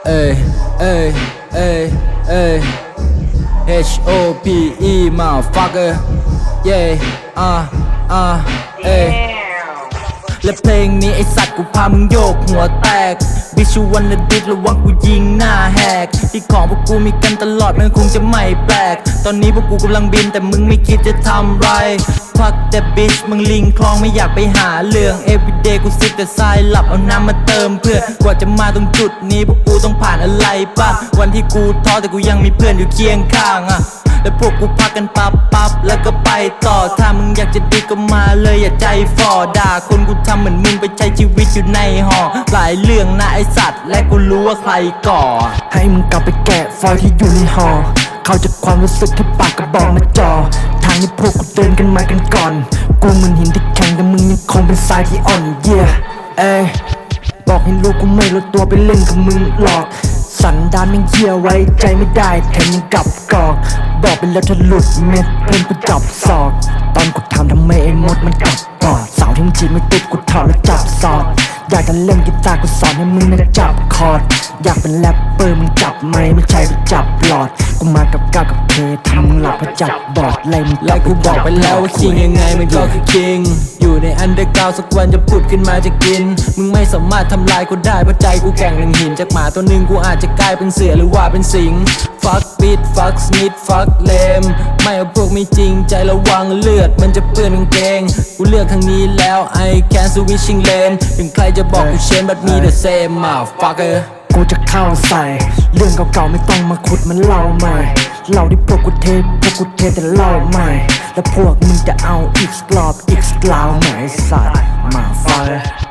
เอ้ยเอ้ยเอ้ยเอ้ย HOPE motherfucker yeahเอ้ยและเพลงนี้ไอสัตว์กูพามึงโยกหัวแตกบิชูวันละดิดระวังกูยิงหน้าแหกที่ของพวกกูมีกันตลอดมันคงจะไม่แปลกตอนนี้พวกกูกำลังบินแต่มึงไม่คิดจะทำไรพักแต่บิชมึงลิงคลองไม่อยากไปหาเรื่อง everyday กูซิดแต่ทรายหลับเอาน้ำมาเติมเพื่อกว่าจะมาตรงจุดนี้พวกกูต้องผ่านอะไรป่ะวันที่กูท้อแต่กูยังมีเพื่อนอยู่เคียงข้างแล้วพวกกูพักกันปั๊บแล้วก็ไปต่อถ้ามึงอยากจะดีก็มาเลยอย่าใจฝ่อด่าคนกูทำเหมือนมึงไปใช้ชีวิตอยู่ในหอหลายเรื่องนะไอสัตว์และกูรู้ว่าใครก่อให้มึงกลับไปแกะฟอยที่อยู่ในหอเข้าจากความรู้สึกที่ปากกระบอกมาจ่อทางที่พวกกูเดินกันมากันก่อนกูเหมือนหินที่แข็งแต่มึงยังคงเป็นทรายที่อ่อนเย่บอกให้ลูกกูไม่ลดตัวไปเล่นกับมึงหรอกสันดานไม่เยี่ยไว้ใจไม่ได้แถมยังกลับกอกบอกไปแล้วถ้าหลุดเม็ดเพื่อนกูจับศอกตอนกูทำไมไอ้มดมันกลับกอดสาวที่มึงจีบไม่ติดกูถอดแล้วจับสอดอยากจะเล่นกีตาร์กูสอนให้มึงนะจับคอร์ดอยากเป็นแรปเปอร์มึงจับไม้ไม่ใช่ไปจับหลอดกูมากับก้าวกับเพทำมึงหลับเพราะจับบอดไล่มึงและกูบอกไปแล้วว่าคิงยังไงมันก็คือคิงอยู่ในอันเดอร์กราวด์สักวันจะพูดขึ้นมาจะกินมึงไม่สามารถทำลายกูได้เพราะใจกูแกร่งหนึ่งหินจากหมาตัวหนึ่งกูอาจจะกลายเป็นเสือหรือว่าเป็นสิง fuck beat fuck snitch fuck lame ไม่เอาพวกไม่จริงใจระวังเลือดมันจะเปื้อนกางเกงกูเลือกทางนี้แล้ว I can't switching lane ถึงใครจะบอกกูเชน but me the same motherfucker กูจะเข้าใส่เรื่องเก่าๆไม่ต้องมาขุดมันเล่าใหม่เล่าที่พวกกูเทแต่เล่าใหม่แล้วพวกมึงจะเอาอีกรอบอีกกล่าวไหมสัตว์มาฟัง